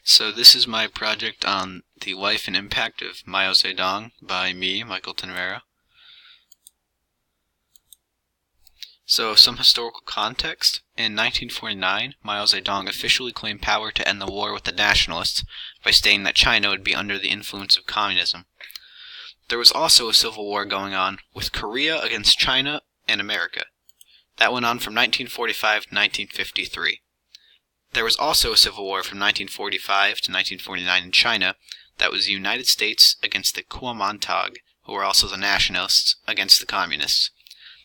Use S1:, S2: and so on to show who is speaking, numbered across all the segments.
S1: So this is my project on the life and impact of Mao Zedong by me, Michael Tenera. So some historical context. In 1949, Mao Zedong officially claimed power to end the war with the nationalists by stating that China would be under the influence of communism. There was also a civil war going on with Korea against China and America. That went on from 1945 to 1953. There was also a civil war from 1945 to 1949 in China. That was the United States against the Kuomintang, who were also the nationalists, against the communists.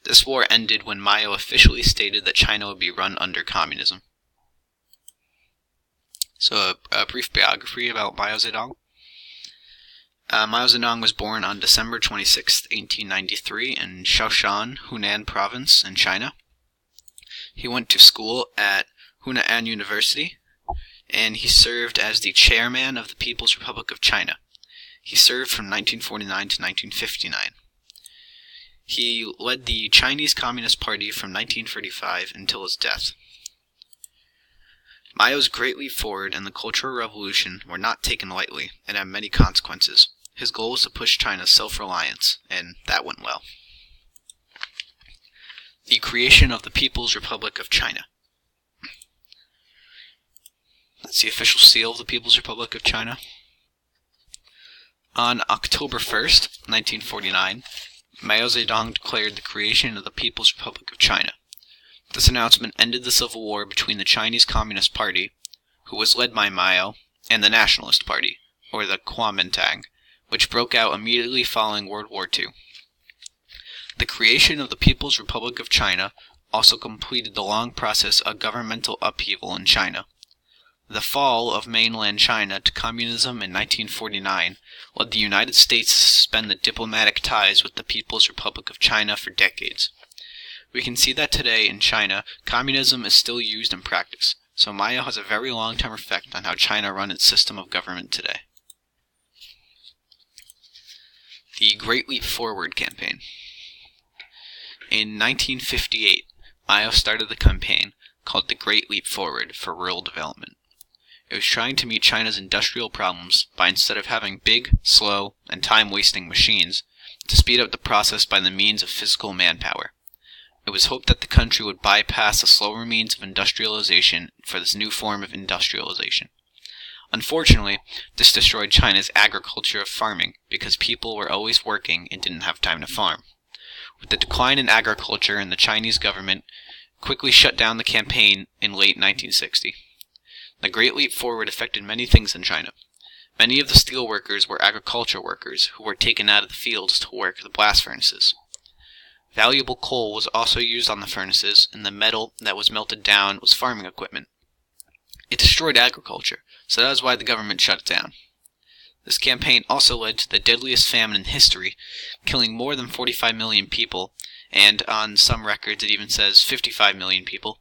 S1: This war ended when Mao officially stated that China would be run under communism. So a brief biography about Mao Zedong. Mao Zedong was born on December 26, 1893 in Shaoshan, Hunan Province in China. He went to school at Hunan University, and he served as the chairman of the People's Republic of China. He served from 1949 to 1959. He led the Chinese Communist Party from 1935 until his death. Mao's Great Leap Forward and the Cultural Revolution were not taken lightly and had many consequences. His goal was to push China's self-reliance, and that went well. The creation of the People's Republic of China. That's the official seal of the People's Republic of China. On October 1st, 1949, Mao Zedong declared the creation of the People's Republic of China. This announcement ended the civil war between the Chinese Communist Party, who was led by Mao, and the Nationalist Party, or the Kuomintang, which broke out immediately following World War II. The creation of the People's Republic of China also completed the long process of governmental upheaval in China. The fall of mainland China to communism in 1949 led the United States to suspend the diplomatic ties with the People's Republic of China for decades. We can see that today in China, communism is still used in practice, so Mao has a very long-term effect on how China runs its system of government today. The Great Leap Forward campaign. In 1958, Mao started the campaign called the Great Leap Forward for rural development. It was trying to meet China's industrial problems by, instead of having big, slow, and time-wasting machines, to speed up the process by the means of physical manpower. It was hoped that the country would bypass the slower means of industrialization for this new form of industrialization. Unfortunately, this destroyed China's agriculture of farming because people were always working and didn't have time to farm. With the decline in agriculture, and the Chinese government quickly shut down the campaign in late 1960. The Great Leap Forward affected many things in China. Many of the steel workers were agriculture workers who were taken out of the fields to work the blast furnaces. Valuable coal was also used on the furnaces, and the metal that was melted down was farming equipment. It destroyed agriculture, so that is why the government shut it down. This campaign also led to the deadliest famine in history, killing more than 45 million people, and on some records it even says 55 million people.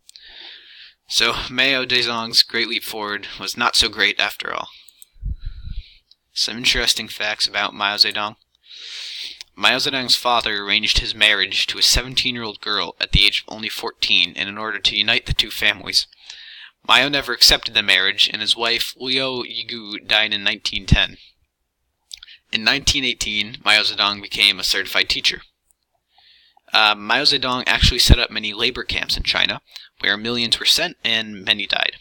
S1: So Mao Zedong's Great Leap Forward was not so great after all. Some interesting facts about Mao Zedong. Mao Zedong's father arranged his marriage to a 17-year-old girl at the age of only 14 in order to unite the two families. Mao never accepted the marriage, and his wife Liu Yigu died in 1910. In 1918, Mao Zedong became a certified teacher. Mao Zedong actually set up many labor camps in China, where millions were sent and many died.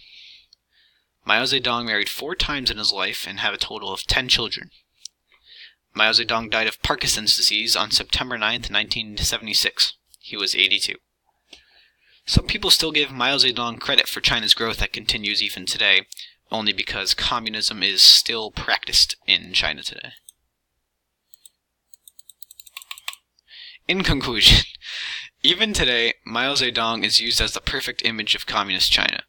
S1: Mao Zedong married 4 times in his life and had a total of 10 children. Mao Zedong died of Parkinson's disease on September 9, 1976. He was 82. Some people still give Mao Zedong credit for China's growth that continues even today, only because communism is still practiced in China today. In conclusion, even today, Mao Zedong is used as the perfect image of communist China.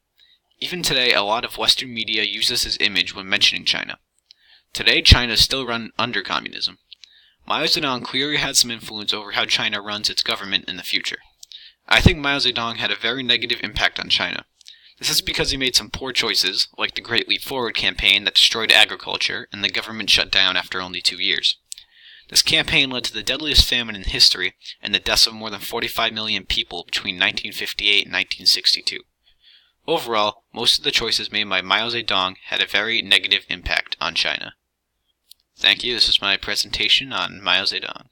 S1: Even today, a lot of Western media uses his image when mentioning China. Today, China is still run under communism. Mao Zedong clearly had some influence over how China runs its government in the future. I think Mao Zedong had a very negative impact on China. This is because he made some poor choices, like the Great Leap Forward campaign that destroyed agriculture and the government shut down after only 2 years. This campaign led to the deadliest famine in history and the deaths of more than 45 million people between 1958 and 1962. Overall, most of the choices made by Mao Zedong had a very negative impact on China. Thank you. This is my presentation on Mao Zedong.